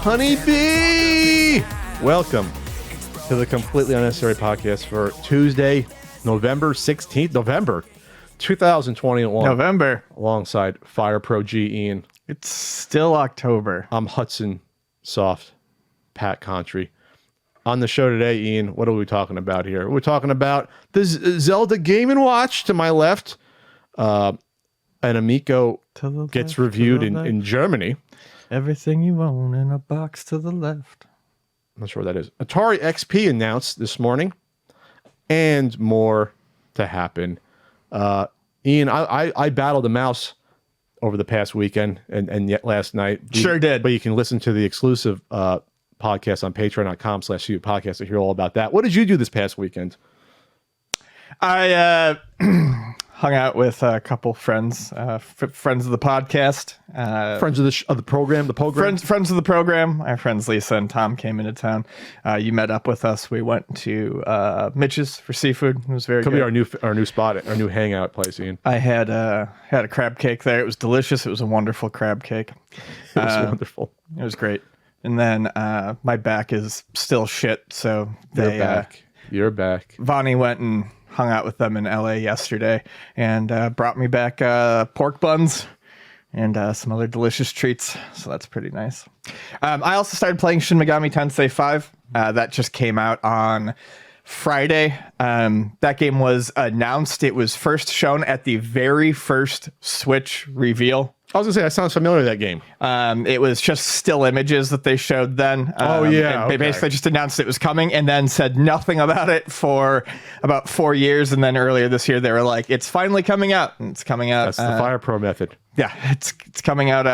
Honeybee! Welcome to the Completely Unnecessary Podcast for Tuesday, November 16th, 2021. November. Alongside Fire Pro G, Ian. It's still October. I'm Hudson Soft, Pat Contry. On the show today, Ian, what are we talking about here? We're talking about the Zelda Game & Watch to my left. And Amico gets reviewed in Germany. Everything you own in a box to the left. I'm not sure what that is. Atari XP announced this morning, and more to happen. Ian, I battled a mouse over the past weekend and yet last night. Sure did. But you can listen to the exclusive podcast on patreon.com/podcast to hear all about that. What did you do this past weekend? I hung out with a couple friends, friends of the podcast, friends of the program, friends of the program. Our friends Lisa and Tom came into town. You met up with us. We went to Mitch's for seafood. It was very good. Could be our new spot, our new hangout place, Ian. I had a crab cake there. It was delicious. It was a wonderful crab cake. It was wonderful. It was great. And then my back is still shit. So You're back. Vonnie went and hung out with them in LA yesterday and brought me back pork buns and some other delicious treats. So that's pretty nice. I also started playing Shin Megami Tensei V. That just came out on Friday. That game was announced. It was first shown at the very first Switch reveal. I was gonna say, that sounds familiar to that game. It was just still images that they showed then. They basically just announced it was coming and then said nothing about it for about 4 years. And then earlier this year, they were like, it's finally coming out. And it's coming out. That's the Fire Pro method. Yeah, it's coming out,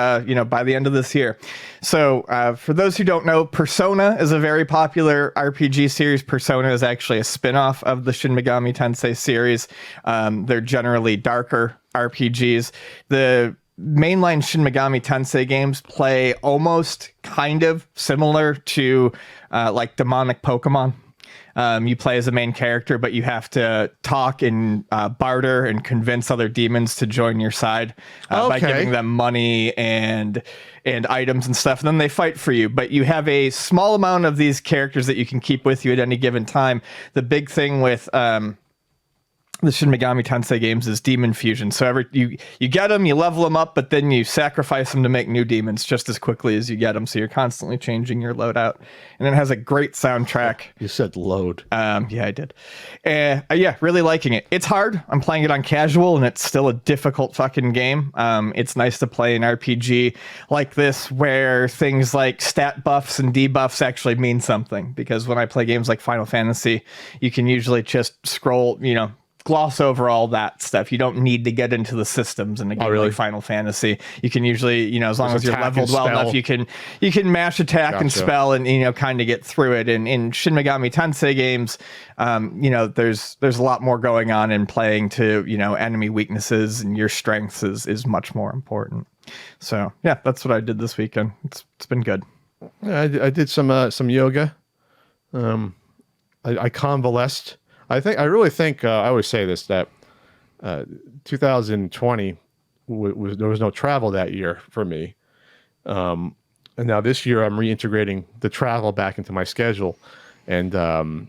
by the end of this year. So for those who don't know, Persona is a very popular RPG series. Persona is actually a spin-off of the Shin Megami Tensei series. They're generally darker RPGs. The mainline Shin Megami Tensei games play almost kind of similar to like demonic Pokemon. You play as a main character, but you have to talk and barter and convince other demons to join your side by giving them money and items and stuff. And then they fight for you. But you have a small amount of these characters that you can keep with you at any given time. The big thing with the Shin Megami Tensei games is demon fusion. So you get them, you level them up, but then you sacrifice them to make new demons just as quickly as you get them. So you're constantly changing your loadout. And it has a great soundtrack. You said load. Yeah, I did. Really liking it. It's hard. I'm playing it on casual, and it's still a difficult fucking game. It's nice to play an RPG like this where things like stat buffs and debuffs actually mean something. Because when I play games like Final Fantasy, you can usually just scroll, gloss over all that stuff. You don't need to get into the systems in a game like Final Fantasy. You can usually, as long as you're leveled well enough, you can mash attack and spell and kind of get through it. And in Shin Megami Tensei games, there's a lot more going on in playing to enemy weaknesses, and your strengths is much more important. So yeah, that's what I did this weekend. It's been good. Yeah, I did some yoga. I convalesced. I really think I always say this, that 2020 there was no travel that year for me, and now this year I'm reintegrating the travel back into my schedule, and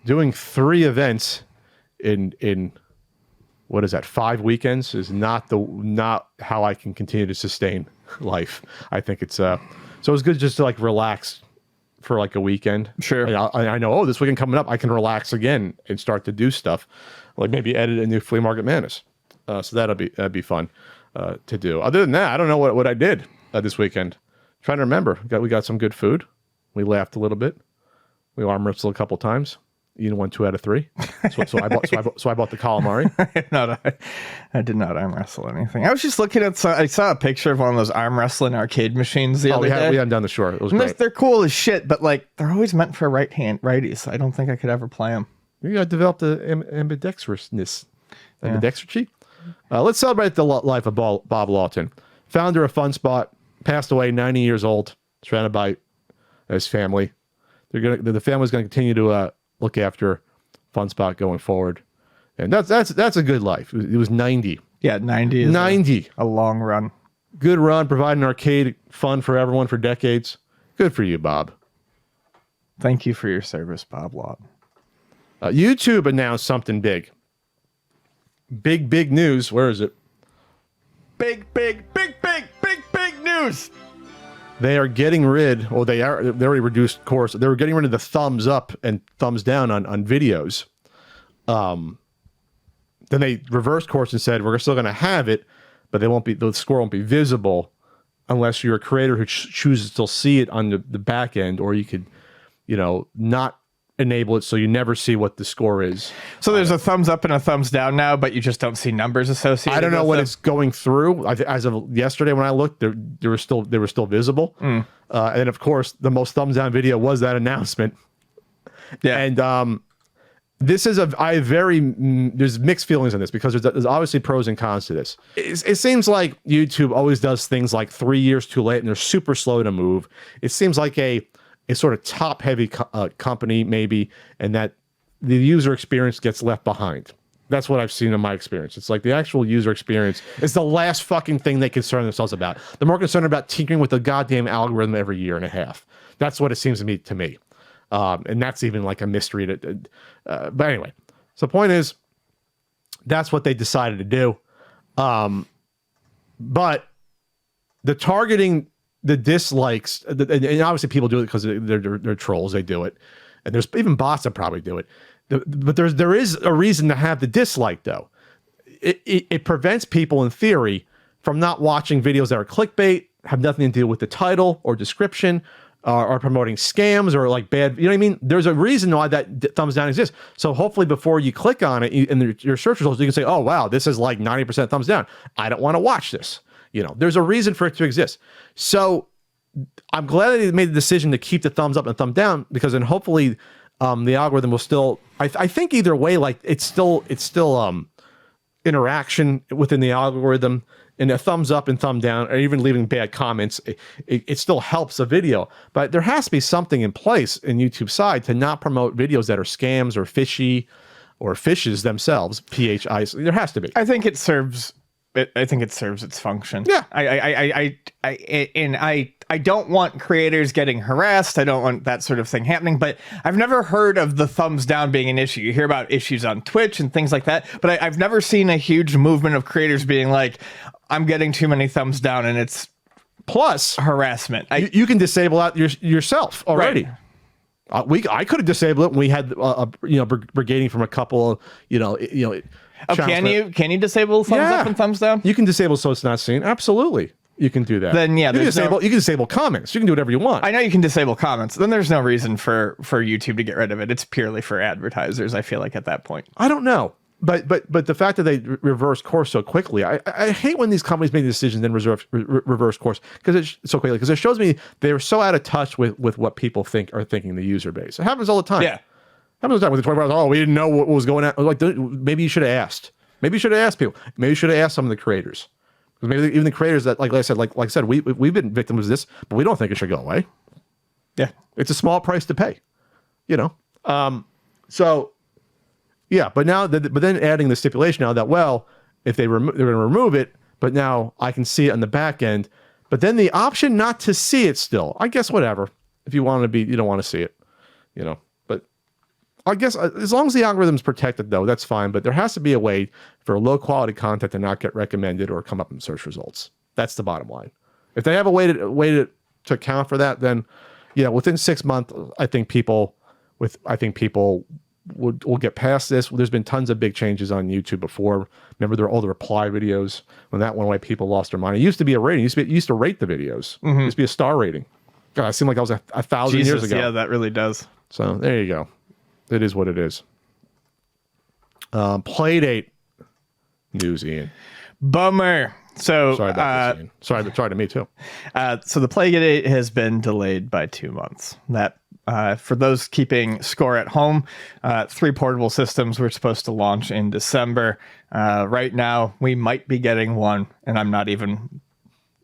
doing 3 events in what is that, 5 weekends is not how I can continue to sustain life. I think it's so it's good just to like relax for like a weekend. Sure. I know, this weekend coming up, I can relax again and start to do stuff, like maybe edit a new Flea Market Madness. So that'd be fun to do. Other than that, I don't know what I did this weekend. Trying to remember. We got some good food. We laughed a little bit. We arm wrestled a couple times. Ian won 2 out of 3. So I bought the calamari. I did not arm wrestle anything. I was just looking at. I saw a picture of one of those arm wrestling arcade machines the other day. We had them down the shore. It was great. They're cool as shit, but like they're always meant for righties. I don't think I could ever play them. You got to develop the ambidextrousness, ambidextrity. Let's celebrate the life of Bob Lawton, founder of FunSpot, passed away 90 years old, surrounded by his family. The family's going to continue to look after FunSpot going forward, and that's a good life. It was 90. Yeah, 90 is a long run. Good run, providing arcade fun for everyone for decades. Good for you, Bob. Thank you for your service, Bob Lawton. YouTube announced something big. Big news. Where is it? Big news. They are getting rid, they already reduced course. They were getting rid of the thumbs up and thumbs down on videos. Then they reversed course and said, we're still going to have it, but the score won't be visible unless you're a creator who chooses to still see it on the back end, or you could, not enable it so you never see what the score is. So there's a thumbs up and a thumbs down now, but you just don't see numbers associated. I don't know with what them. it's going through. As of yesterday when I looked, they were still visible. And of course, the most thumbs down video was that announcement. Yeah. And this is there's mixed feelings on this, because there's obviously pros and cons to this. It seems like YouTube always does things like 3 years too late, and they're super slow to move. It seems like a sort of top-heavy company, maybe, and that the user experience gets left behind. That's what I've seen in my experience. It's like the actual user experience is the last fucking thing they concern themselves about. They're more concerned about tinkering with the goddamn algorithm every year and a half. That's what it seems to me. And that's even like a mystery. But anyway, so the point is, that's what they decided to do. But the targeting the dislikes, and obviously people do it because they're trolls. They do it, and there's even bots that probably do it. But there is a reason to have the dislike, though. It prevents people, in theory, from not watching videos that are clickbait, have nothing to do with the title or description, or promoting scams or like bad. You know what I mean? There's a reason why that thumbs down exists. So hopefully, before you click on it in your search results, you can say, "Oh wow, this is like 90% thumbs down. I don't want to watch this." There's a reason for it to exist. So I'm glad they made the decision to keep the thumbs up and thumb down, because then hopefully the algorithm will still, I think either way, like it's still interaction within the algorithm, and a thumbs up and thumb down, or even leaving bad comments, it still helps a video. But there has to be something in place in YouTube's side to not promote videos that are scams or fishy or fishes themselves, PHI. There has to be. I think it serves its function. Yeah. I don't want creators getting harassed. I don't want that sort of thing happening, but I've never heard of the thumbs down being an issue. You hear about issues on Twitch and things like that, but I've never seen a huge movement of creators being like, I'm getting too many thumbs down, and it's plus harassment. You can disable that yourself already. Right. I could have disabled it when we had brigading from a couple of Oh, can you disable thumbs up and thumbs down? You can disable so it's not seen. Absolutely, you can do that. Then yeah, you can disable comments. You can do whatever you want. I know you can disable comments. Then there's no reason for YouTube to get rid of it. It's purely for advertisers, I feel like, at that point. I don't know, but the fact that they reverse course so quickly, I hate when these companies make the decision then reverse course so quickly, because it shows me they're so out of touch with what people are thinking the user base. It happens all the time. Yeah. Happens all the time with the 24 hours. Oh, we didn't know what was going on. Like, maybe you should have asked. Maybe you should have asked people. Maybe you should have asked some of the creators. Because maybe even the creators that, like I said, we've been victims of this, but we don't think it should go away. Yeah, it's a small price to pay. So yeah, but then adding the stipulation now that, well, if they're going to remove it, but now I can see it on the back end. But then the option not to see it still. I guess whatever. If you want to you don't want to see it. But I guess as long as the algorithm's protected, though, that's fine. But there has to be a way for low quality content to not get recommended or come up in search results. That's the bottom line. If they have a way to account for that, then within 6 months, I think people will get past this. There's been tons of big changes on YouTube before. Remember all the reply videos? When that went away, people lost their mind. It used to be a rating. It used to rate the videos. It used to be a star rating. God, it seemed like that was 1,000 years ago. Yeah, that really does. So there you go. It is what it is. Playdate news, Ian. Bummer. So sorry about this, Ian. Sorry to me too. So the Playdate has been delayed by 2 months. That for those keeping score at home, 3 portable systems were supposed to launch in December. Right now, we might be getting one, and I'm not even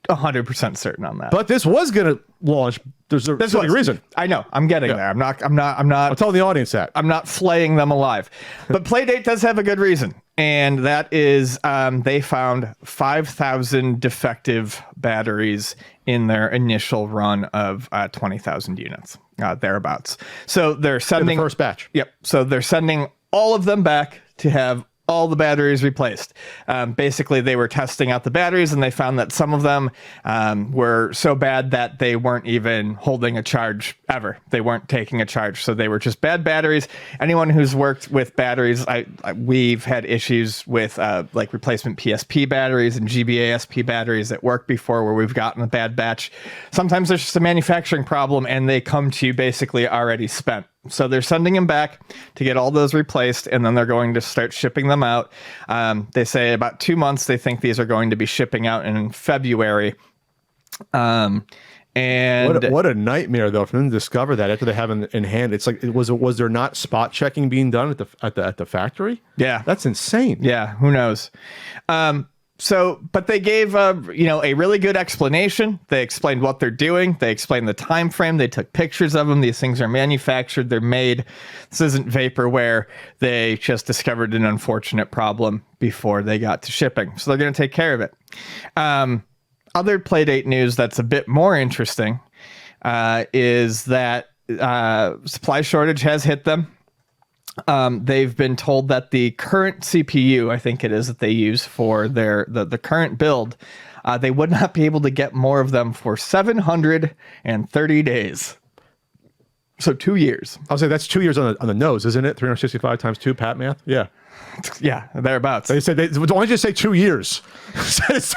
100% certain on that. But this was going to launch. There's a reason. I know. I'm getting there. I'm not. I'm telling the audience that. I'm not flaying them alive. But Playdate does have a good reason, and that is they found 5,000 defective batteries in their initial run of 20,000 units, thereabouts. So they're sending the first batch. Yep. So they're sending all of them back to have all the batteries replaced. Basically, they were testing out the batteries, and they found that some of them were so bad that they weren't even holding a charge ever. They weren't taking a charge, so they were just bad batteries. Anyone who's worked with batteries, we've had issues with like replacement PSP batteries and GBASP batteries at work before, where we've gotten a bad batch. Sometimes there's just a manufacturing problem, and they come to you basically already spent. So they're sending them back to get all those replaced, and then they're going to start shipping them out. They say about 2 months. They think these are going to be shipping out in February. And what a nightmare though for them to discover that after they have it in hand. It's like, was there not spot checking being done at the factory? Yeah, that's insane. Yeah, who knows? But they gave a really good explanation. They explained what they're doing. They explained the time frame. They took pictures of them. These things are manufactured. They're made. This isn't vaporware. They just discovered an unfortunate problem before they got to shipping. So they're going to take care of it. Other Playdate news that's a bit more interesting is that supply shortage has hit them. They've been told that the current CPU, I think it is, that they use for the current build, they would not be able to get more of them for 730 days. So 2 years. I'll say that's 2 years on the nose, isn't it? 365 times 2, pat math. Yeah. Yeah, thereabouts. They said, why don't you just say 2 years? Does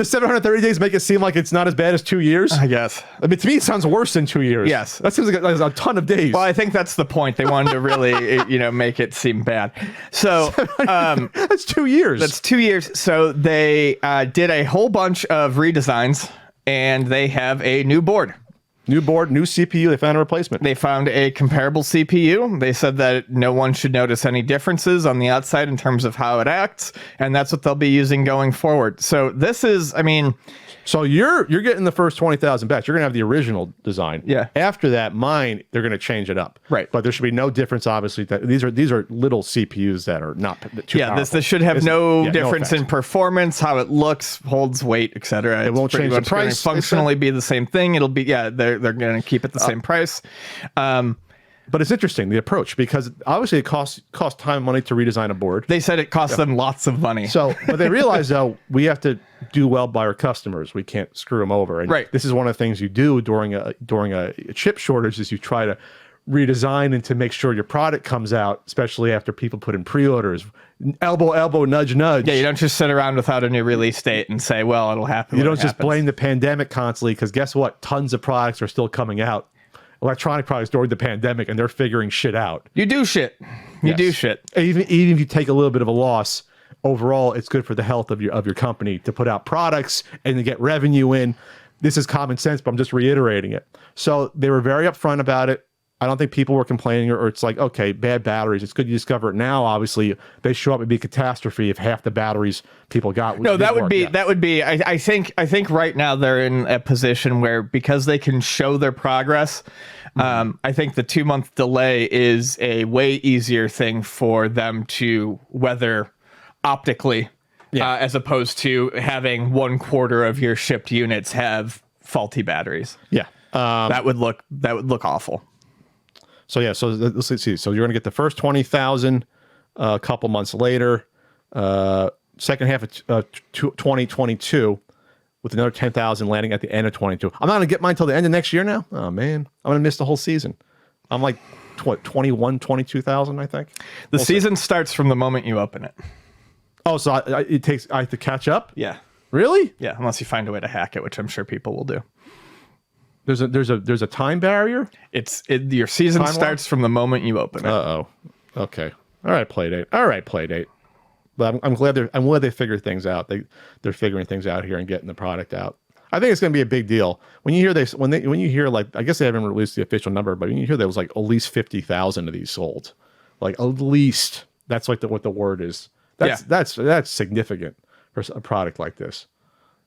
730 days make it seem like it's not as bad as 2 years? I guess. I mean, to me, it sounds worse than 2 years. Yes. That seems like a ton of days. Well, I think that's the point. They wanted to really, make it seem bad. So that's 2 years. That's 2 years. So they did a whole bunch of redesigns, and they have a new board. New board, new CPU. They found a replacement. They found a comparable CPU. They said that no one should notice any differences on the outside in terms of how it acts, and that's what they'll be using going forward. So this is, So you're getting the first 20,000 batch. You're going to have the original design. Yeah. After that, mine, they're going to change it up. Right. But there should be no difference, obviously. These are little CPUs that are not too powerful. This should have no difference in performance, how it looks, holds weight, etc. It won't change the price. Functionally be the same thing. It'll be, they're going to keep it the same price. But it's interesting, the approach, because obviously it costs time and money to redesign a board. They said it costs them lots of money. So, but they realize, though, we have to do well by our customers. We can't screw them over. And right. This is one of the things you do during a chip shortage is you try to redesign and to make sure your product comes out, especially after people put in pre-orders. Elbow, nudge, nudge. Yeah, you don't just sit around without a new release date and say, well, it'll happen. You don't just blame the pandemic constantly, because guess what? Tons of products are still coming out. Electronic products during the pandemic, and they're figuring shit out. You do shit. You do shit. Even if you take a little bit of a loss, overall, it's good for the health of your company to put out products and to get revenue in. This is common sense, but I'm just reiterating it. So they were very upfront about it. I don't think people were complaining, or it's like, okay, bad batteries. It's good you discover it now. Obviously, they show up, it'd be a catastrophe if half the batteries people got. No, that would be. I think right now they're in a position where, because they can show their progress, I think the 2 month delay is a way easier thing for them to weather optically, as opposed to having 1/4 of your shipped units have faulty batteries. Yeah, that would look awful. So let's see. So you're going to get the first 20,000 a couple months later, second half of 2022, with another 10,000 landing at the end of 22. I'm not going to get mine until the end of next year now. Oh man, I'm going to miss the whole season. I'm like 22,000, I think. The season starts from the moment you open it. Oh, so I have to catch up? Yeah. Really? Yeah, unless you find a way to hack it, which I'm sure people will do. There's a time barrier? Your season starts from the moment you open it. Uh-oh. Okay. All right, Playdate. But I'm glad they figured things out. They're figuring things out here and getting the product out. I think it's going to be a big deal. When you hear this, when you hear, like, I guess they haven't released the official number, but when you hear there was like at least 50,000 of these sold, like at least, that's like what the word is. That's significant for a product like this.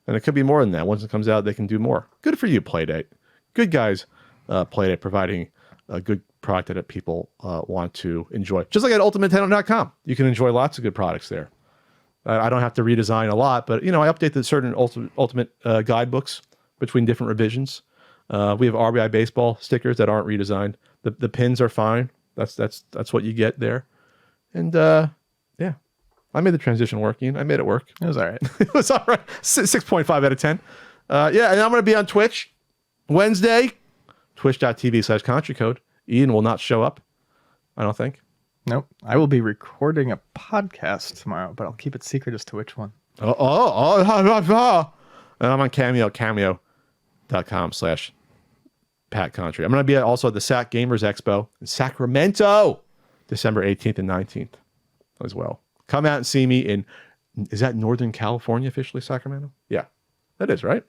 And it could be more than that. Once it comes out, they can do more. Good for you, Playdate. Good guys, Playdate, providing a good product that people want to enjoy. Just like at ultimatenintendo.com. You can enjoy lots of good products there. I don't have to redesign a lot, but I update the certain ultimate guidebooks between different revisions. We have RBI baseball stickers that aren't redesigned. The pins are fine. That's what you get there. And yeah, I made the transition work. Ian. I made it work. It was all right. It was all right. 6.5 out of 10. Yeah, and I'm going to be on Twitch Wednesday, twitch.tv/CountryCode. Ian will not show up, I don't think. Nope. I will be recording a podcast tomorrow, but I'll keep it secret as to which one. And I'm on cameo.com/PatCountry. I'm going to be also at the SAC Gamers Expo in Sacramento, December 18th and 19th as well. Come out and see me is that Northern California officially, Sacramento? Yeah, that is, right?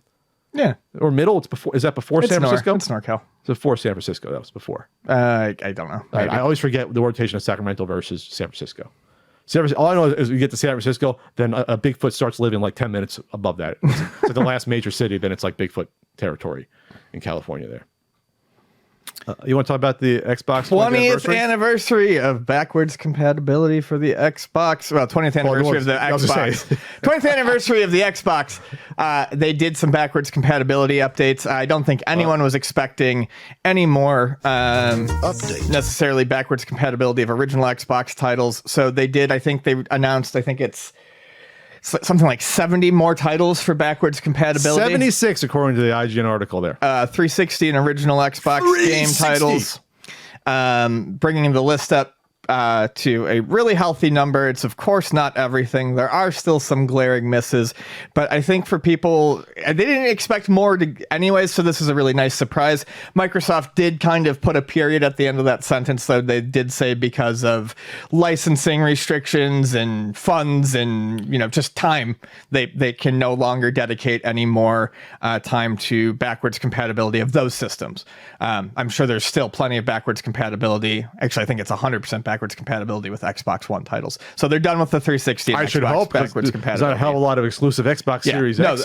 Yeah. Or middle? Is that before San Francisco? It's NorCal. It's before San Francisco. That was before. I don't know. I always forget the rotation of Sacramento versus San Francisco. All I know is we get to San Francisco, then a Bigfoot starts living like 10 minutes above that. It's like the last major city, then it's like Bigfoot territory in California there. You want to talk about the Xbox 20th anniversary of backwards compatibility for the Xbox. Well, 20th anniversary of the Xbox. 20th anniversary of the Xbox. They did some backwards compatibility updates. I don't think anyone was expecting any more necessarily backwards compatibility of original Xbox titles. So they did. I think they announced, it's something like 70 more titles for backwards compatibility. 76 according to the IGN article there. 360 and original Xbox game titles. Bringing the list up to a really healthy number. It's of course not everything. There are still some glaring misses, but I think for people, they didn't expect more anyways, so this is a really nice surprise. Microsoft did kind of put a period at the end of that sentence, though. They did say because of licensing restrictions and funds and just time, they can no longer dedicate any more time to backwards compatibility of those systems. I'm sure there's still plenty of backwards compatibility. Actually, I think it's 100% backwards compatibility with Xbox One titles. So they're done with the 360 and I Xbox should hope, backwards compatibility. There's not a hell of a lot of exclusive Xbox Series X.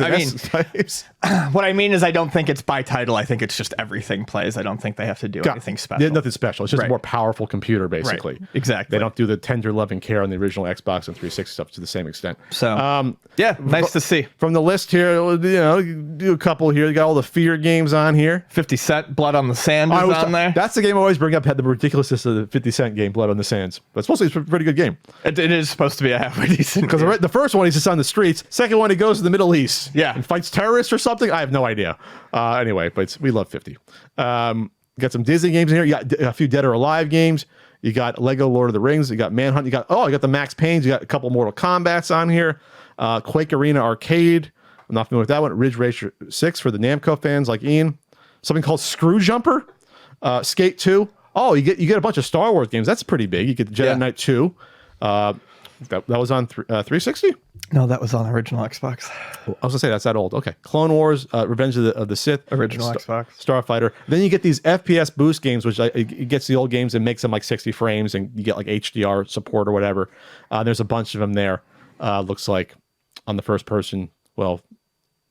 What I mean is I don't think it's by title. I think it's just everything plays. I don't think they have to do anything special. Yeah, nothing special. It's just a more powerful computer, basically. Right. Exactly. They don't do the tender love and care on the original Xbox and 360 stuff to the same extent. So, nice to see. From the list here, do a couple here. You got all the Fear games on here. 50 Cent, Blood on the Sand is on there. That's the game I always bring up, had the ridiculousness of the 50 Cent game, Blood on the Sands. But it's supposed to be a pretty good game. It is supposed to be a halfway decent game. Because the first one, he's just on the streets. Second one, he goes to the Middle East. Yeah. And fights terrorists or something. I have no idea. Anyway, but we love 50. Got some Disney games in here. You got a few Dead or Alive games. You got Lego Lord of the Rings. You got Manhunt. You got the Max Paynes. You got a couple Mortal Kombats on here. Quake Arena Arcade. I'm not familiar with that one. Ridge Racer 6 for the Namco fans like Ian. Something called Screw Jumper. Skate 2. Oh, you get a bunch of Star Wars games. That's pretty big. You get Jedi Knight 2. That was on 360? No, that was on original Xbox. I was going to say, that's that old. Okay. Clone Wars, Revenge of the Sith. Original Xbox. Starfighter. Then you get these FPS boost games, which it gets the old games and makes them like 60 frames, and you get like HDR support or whatever. There's a bunch of them there. Looks like on the first person, well,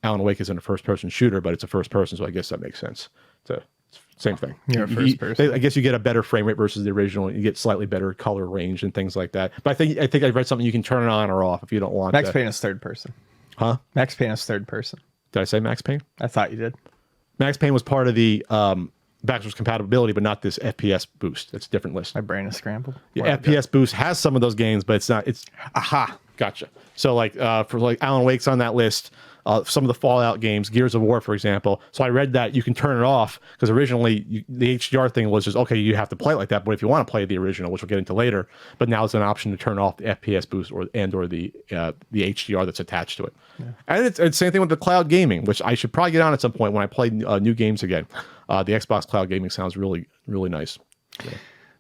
Alan Wake isn't a first person shooter, but it's a first person, so I guess that makes sense. Same thing. You're a first person. I guess you get a better frame rate versus the original. You get slightly better color range and things like that. But I think I read something you can turn it on or off if you don't want. Max Payne is third person. Huh? Max Payne is third person. Did I say Max Payne? I thought you did. Max Payne was part of the backwards compatibility, but not this FPS boost. It's a different list. My brain is scrambled. Yeah, FPS boost has some of those games, but it's not. It's gotcha. So for Alan Wake's on that list. Some of the Fallout games, Gears of War, for example. So I read that you can turn it off because originally the HDR thing was just, okay, you have to play it like that. But if you want to play the original, which we'll get into later, but now it's an option to turn off the FPS boost or the HDR that's attached to it. Yeah. And it's the same thing with the cloud gaming, which I should probably get on at some point when I play new games again. The Xbox cloud gaming sounds really, really nice. Yeah.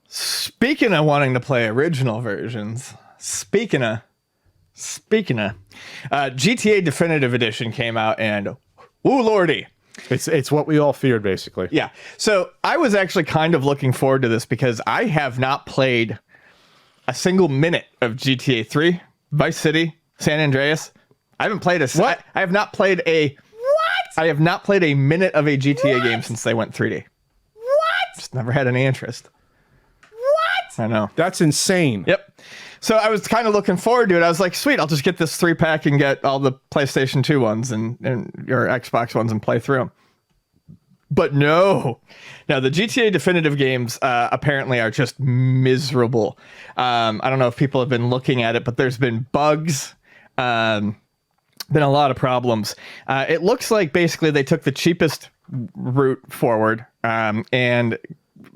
Speaking of wanting to play original versions, Speaking of GTA Definitive Edition came out, and ooh lordy, it's what we all feared, basically. Yeah. So I was actually kind of looking forward to this because I have not played a single minute of GTA 3, Vice City, San Andreas. I haven't played what? I have not played a what? I have not played a minute of a GTA game since they went 3D. What? Just never had any interest. What? I know. That's insane. Yep. So I was kind of looking forward to it. I was like, sweet, I'll just get this 3-pack and get all the PlayStation 2 ones and your Xbox ones and play through them. But no. Now, the GTA Definitive games apparently are just miserable. I don't know if people have been looking at it, but there's been bugs. Been a lot of problems. It looks like basically they took the cheapest route forward, and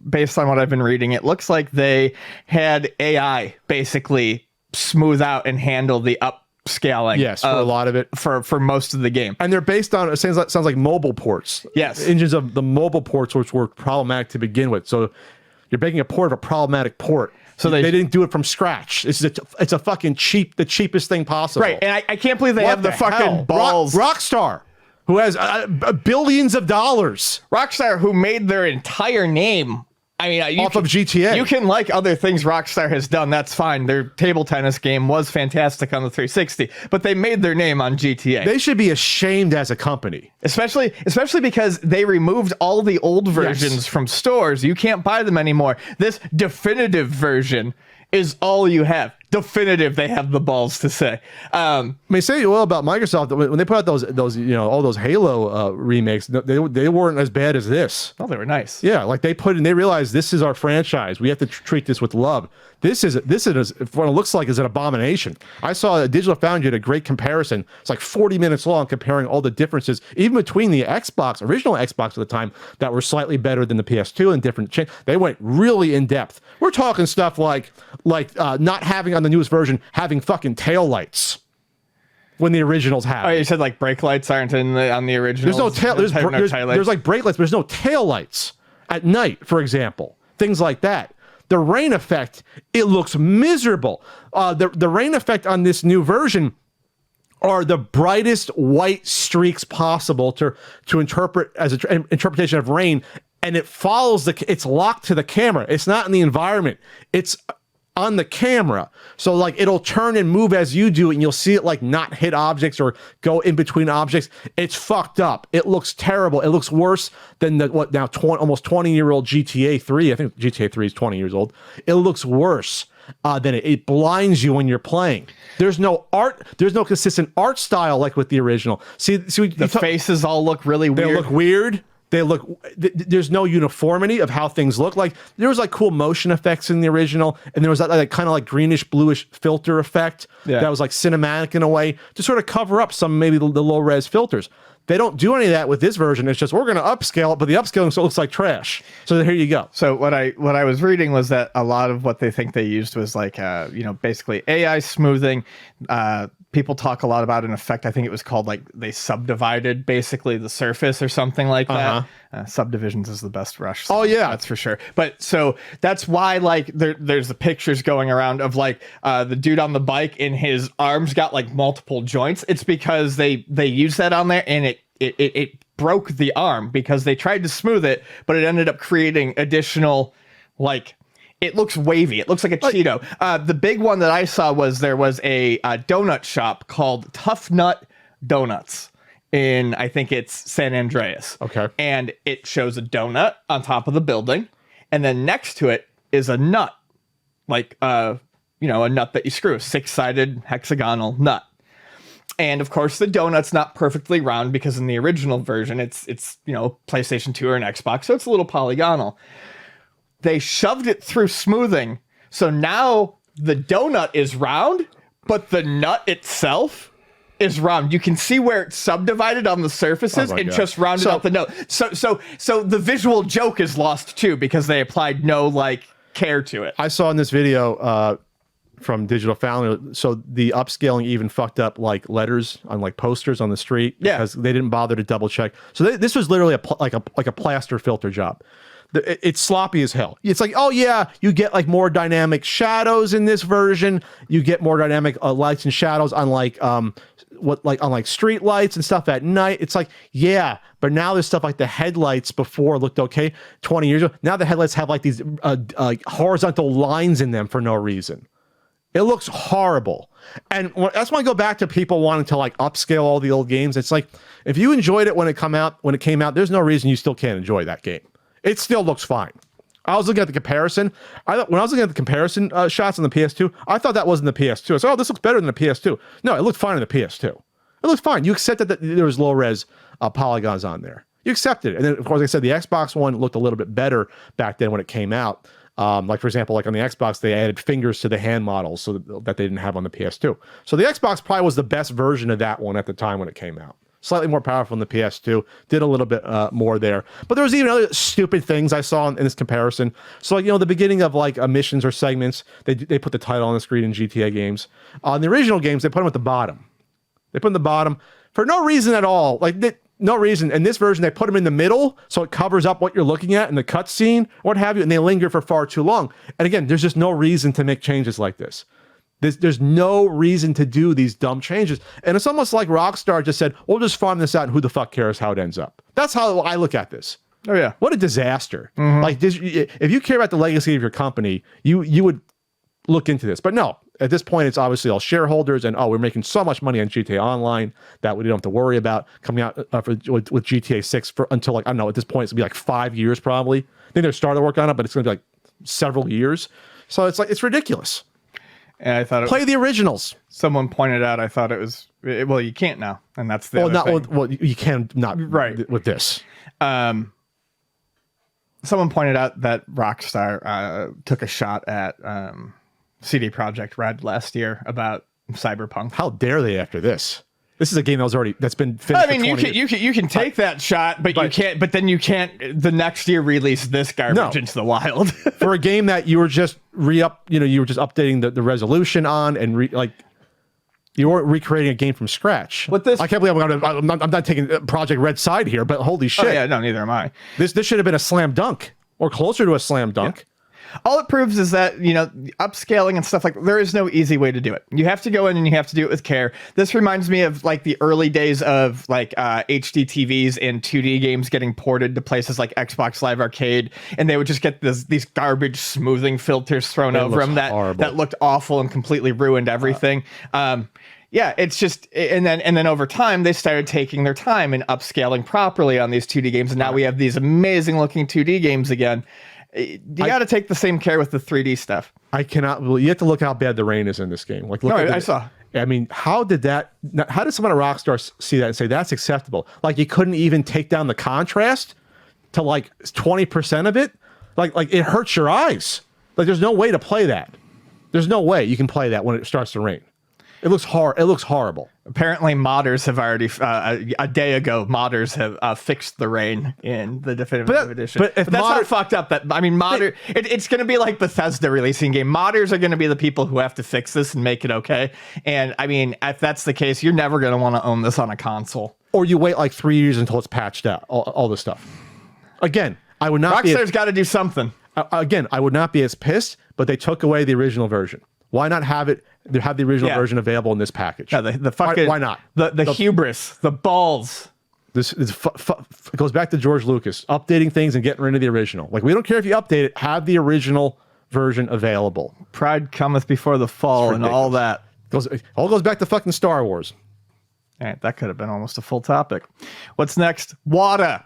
based on what I've been reading, it looks like they had AI basically smooth out and handle the upscaling. Yes, for a lot of it. For most of the game. And they're based on, it sounds like mobile ports. Yes. Engines of the mobile ports, which were problematic to begin with. So you're making a port of a problematic port. So they didn't do it from scratch. It's a fucking the cheapest thing possible. Right, and I can't believe they have the fucking hell? balls. Rockstar, who has billions of dollars. Rockstar, who made their entire name. I mean, off of GTA. You can like other things Rockstar has done. That's fine. Their table tennis game was fantastic on the 360, but they made their name on GTA. They should be ashamed as a company. Especially because they removed all the old versions from stores. You can't buy them anymore. This definitive version is all you have. Definitive, they have the balls to say. I mean, say well about Microsoft when they put out those all those Halo remakes. They weren't as bad as this. Oh, they were nice. Yeah, like they realized this is our franchise. We have to treat this with love. This is what it looks like is an abomination. I saw Digital Foundry did a great comparison. It's like 40 minutes long comparing all the differences, even between the original Xbox at the time, that were slightly better than the PS2 and different. They went really in depth. We're talking stuff like not having on the newest version having fucking taillights when the originals have. Oh, you said like brake lights aren't on the originals. There's like brake lights, but there's no tail lights at night, for example. Things like that. The rain effect, it looks miserable. The rain effect on this new version are the brightest white streaks possible to interpret as an interpretation of rain, and it follows it's locked to the camera. It's not in the environment. It's on the camera. So like it'll turn and move as you do, and you'll see it like not hit objects or go in between objects. It's fucked up. It looks terrible. It looks worse than almost 20-year-old GTA 3. I think GTA 3 is 20 years old. It looks worse than it blinds you when you're playing. There's no art. There's no consistent art style like with the original. See the faces all look really weird. They look weird. There's no uniformity of how things look. Like there was like cool motion effects in the original, and there was that like kind of like greenish bluish filter effect that was like cinematic in a way to sort of cover up some maybe the low res filters. They don't do any of that with this version. It's just we're going to upscale it, but the upscaling so it looks like trash. So here you go. So what I was reading was that a lot of what they think they used was like basically AI smoothing. People talk a lot about an effect. I think it was called like they subdivided basically the surface or something like that. Subdivisions is the best rush. Oh yeah, that's for sure. But so that's why like there's the pictures going around of like the dude on the bike and his arms got like multiple joints. It's because they used that on there and it broke the arm because they tried to smooth it, but it ended up creating additional like. It looks wavy. It looks like a Cheeto. The big one that I saw was there was a donut shop called Tough Nut Donuts in, I think it's San Andreas. Okay. And it shows a donut on top of the building. And then next to it is a nut, like, a nut that you screw, a 6-sided hexagonal nut. And of course, the donut's not perfectly round because in the original version, it's PlayStation 2 or an Xbox, so it's a little polygonal. They shoved it through smoothing, so now the donut is round, but the nut itself is round. You can see where it's subdivided on the surfaces and just rounded out the nut. So the visual joke is lost too because they applied no like care to it. I saw in this video from Digital Foundry, so the upscaling even fucked up like letters on like posters on the street because they didn't bother to double check. So this was literally a plaster filter job. It's sloppy as hell. It's like, oh yeah, you get like more dynamic shadows in this version. You get more dynamic lights and shadows on like on street lights and stuff at night. It's like, yeah, but now there's stuff like the headlights before looked okay 20 years ago. Now the headlights have like these horizontal lines in them for no reason. It looks horrible. And that's why I go back to people wanting to like upscale all the old games. It's like, if you enjoyed it when it came out, there's no reason you still can't enjoy that game. It still looks fine. I was looking at the comparison. When I was looking at the comparison shots on the PS2, I thought that wasn't the PS2. I said, oh, this looks better than the PS2. No, it looked fine on the PS2. It looked fine. You accepted that there was low res polygons on there. You accepted it. And then, of course, like I said, the Xbox One looked a little bit better back then when it came out. Like, for example, like on the Xbox, they added fingers to the hand models so that they didn't have on the PS2. So the Xbox probably was the best version of that one at the time when it came out. Slightly more powerful than the PS2, did a little bit more there. But there was even other stupid things I saw in this comparison. So, like, the beginning of like missions or segments, they put the title on the screen in GTA games. On the original games, they put them at the bottom. They put them at the bottom for no reason at all. No reason. In this version, they put them in the middle so it covers up what you're looking at in the cutscene, what have you, and they linger for far too long. And again, there's just no reason to make changes like this. There's no reason to do these dumb changes. And it's almost like Rockstar just said, we'll just farm this out and who the fuck cares how it ends up. That's how I look at this. Oh, yeah. What a disaster. Like this, if you care about the legacy of your company, you would look into this. But no, at this point, it's obviously all shareholders and, we're making so much money on GTA Online that we don't have to worry about coming out with GTA 6 until, like, I don't know, at this point, it's going to be like 5 years probably. I think they're starting to work on it, but it's going to be like several years. So it's like, it's ridiculous. And I thought play the originals. Someone pointed out, I thought it was, well, you can't now. And that's the other thing. Well, you can not right with this. Someone pointed out that Rockstar took a shot at CD Projekt Red last year about Cyberpunk. How dare they after this? This is a game that's been finished. I mean, you can take that shot, but you can't. But then you can't the next year release this garbage into the wild for a game that you were just you were just updating the resolution on and you weren't recreating a game from scratch. With this, I can't believe I'm not taking Project Red side here, but holy shit! Oh, yeah, no, neither am I. This should have been a slam dunk or closer to a slam dunk. Yeah. All it proves is that, upscaling and stuff there is no easy way to do it. You have to go in and you have to do it with care. This reminds me of like the early days of HD TVs and 2D games getting ported to places like Xbox Live Arcade, and they would just get these garbage smoothing filters thrown over them that looked awful and completely ruined everything. Yeah, it's just, and then over time they started taking their time and upscaling properly on these 2D games, and now we have these amazing looking 2D games again. You got to take the same care with the 3D stuff. I cannot. Well, you have to look how bad the rain is in this game. I saw. I mean, how did someone at Rockstar see that and say that's acceptable? Like, you couldn't even take down the contrast to like 20% of it. Like it hurts your eyes. Like, there's no way to play that. There's no way you can play that when it starts to rain. It looks horrible. Apparently, modders have already a day ago. Modders have fixed the rain in the definitive edition. But if that's not fucked up, it's going to be like Bethesda releasing a game. Modders are going to be the people who have to fix this and make it okay. And I mean, if that's the case, you're never going to want to own this on a console. Or you wait like 3 years until it's patched out. All this stuff. Again, I would not. Rockstar's got to do something. Again, I would not be as pissed, but they took away the original version. Why not have the original version available in this package? Yeah, the fucking why not? The hubris, the balls. This it goes back to George Lucas updating things and getting rid of the original. Like, we don't care if you update it, have the original version available. Pride cometh before the fall and all that. All goes back to fucking Star Wars. All right, that could have been almost a full topic. What's next? Wata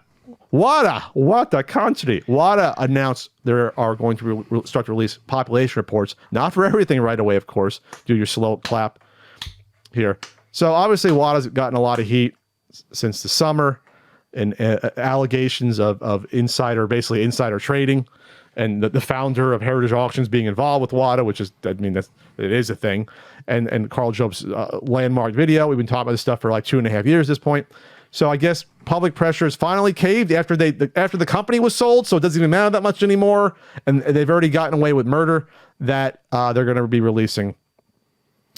country. Wata announced they are going to start to release population reports, not for everything right away, of course. Do your slow clap here. So obviously Wata's gotten a lot of heat since the summer, and allegations of insider trading, and the founder of Heritage Auctions being involved with Wata, which is, I mean, it is a thing. And Carl Job's landmark video. We've been talking about this stuff for like 2.5 years at this point. So I guess public pressure has finally caved after the company was sold, so it doesn't even matter that much anymore. And they've already gotten away with murder, that they're going to be releasing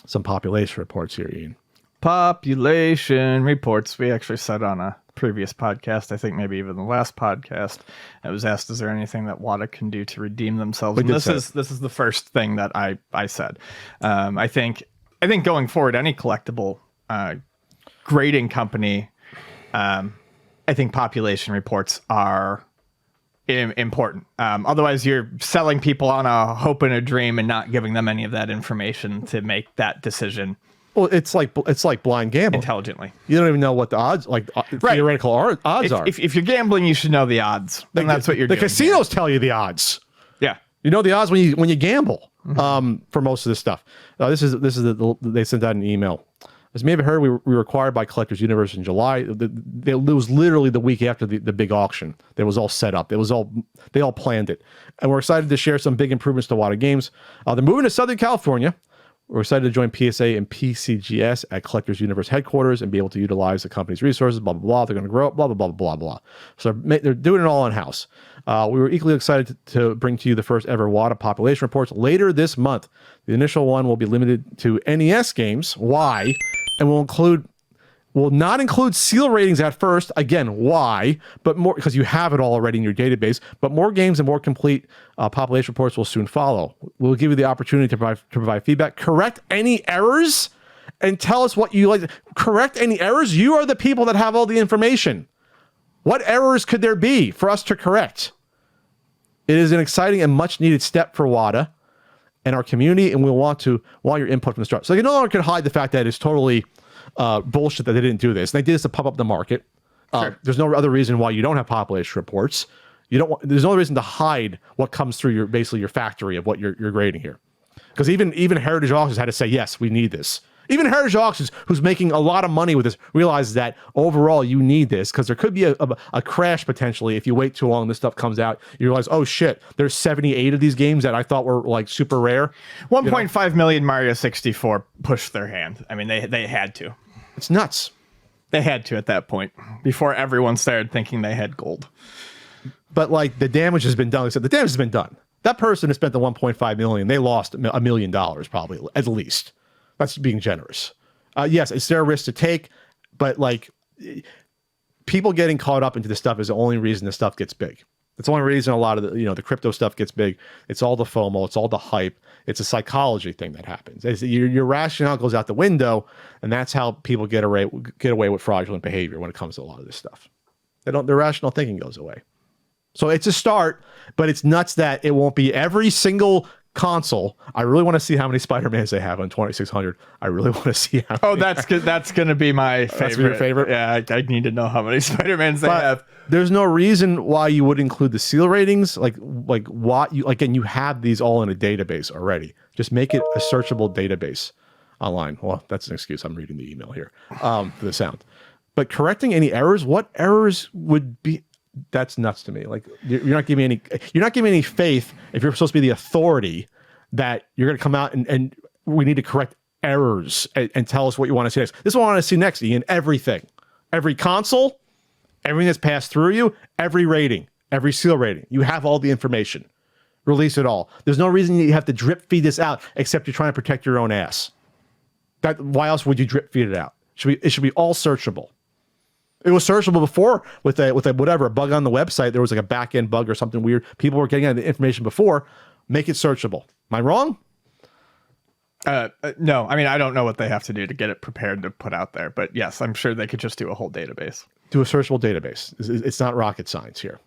some population reports here, Ian. Population reports. We actually said on a previous podcast, I think maybe even the last podcast, I was asked, is there anything that Wata can do to redeem themselves? And this is the first thing that I said. I think going forward, any collectible grading company, I think population reports are important. Otherwise, you're selling people on a hope and a dream and not giving them any of that information to make that decision. Well, it's like blind gambling. Intelligently. You don't even know what the odds, theoretical odds are. If you're gambling, you should know the odds. Then that's what you're doing. The casinos tell you the odds. You know the odds when you gamble for most of this stuff. They sent out an email. As you may have heard, we were acquired by Collectors Universe in July. It was literally the week after the big auction. That was all set up. They all planned it, and we're excited to share some big improvements to Wata Games. They're moving to Southern California. We're excited to join PSA and PCGS at Collectors Universe headquarters and be able to utilize the company's resources, blah, blah, blah. They're going to grow up, blah, blah, blah, blah, blah. So they're doing it all in-house. We were equally excited to bring to you the first ever Wata population reports later this month. The initial one will be limited to NES games. Why? And will not include seal ratings at first. Again, why? But more because you have it all already in your database. But more games and more complete population reports will soon follow. We'll give you the opportunity to provide feedback, correct any errors, and tell us what you like. Correct any errors. You are the people that have all the information. What errors could there be for us to correct? It is an exciting and much needed step for Wata and our community, and we'll want your input from the start. So you no longer can hide the fact that it's totally bullshit that they didn't do this. And they did this to pump up the market. Sure. There's no other reason why you don't have population reports. There's no reason to hide what comes through your factory of what you're grading here. Because even Heritage Auctions had to say, yes, we need this. Even Heritage Auctions, who's making a lot of money with this, realizes that overall you need this because there could be a crash potentially if you wait too long. This stuff comes out. You realize, oh shit, there's 78 of these games that I thought were like super rare. 1.5 million Mario 64 pushed their hand. I mean, they had to. It's nuts. They had to at that point before everyone started thinking they had gold. But like the damage has been done. Except the damage has been done. That person who spent the 1.5 million, they lost $1 million probably at least. That's being generous. Yes, it's their risk to take, but like people getting caught up into this stuff is the only reason this stuff gets big. It's the only reason a lot of the crypto stuff gets big. It's all the FOMO. It's all the hype. It's a psychology thing that happens. Your rationale goes out the window, and that's how people get away with fraudulent behavior when it comes to a lot of this stuff. Their rational thinking goes away. So it's a start, but it's nuts that it won't be every single console. I really want to see how many Spider-Mans they have on 2600. I really want to see how many. That's going to be my favorite. That's your favorite? Yeah, I need to know how many Spider-Mans they have. There's no reason why you would include the seal ratings. Like what you again, you have these all in a database already. Just make it a searchable database online. Well, that's an excuse. I'm reading the email here for the sound. But correcting any errors, what errors would be? That's nuts to me. Like you're not giving me any faith if you're supposed to be the authority that you're going to come out and we need to correct errors and tell us what you want to see next. This is what I want to see next, Ian. Everything, every console, everything that's passed through you, every rating, every seal rating. You have all the information. Release it all. There's no reason you have to drip feed this out except you're trying to protect your own ass. Why else would you drip feed it out? It should be all searchable. It was searchable before with a bug on the website. There was like a back end bug or something weird. People were getting the information before. Make it searchable. Am I wrong? No. I mean, I don't know what they have to do to get it prepared to put out there. But yes, I'm sure they could just do a whole database. Do a searchable database. It's not rocket science here.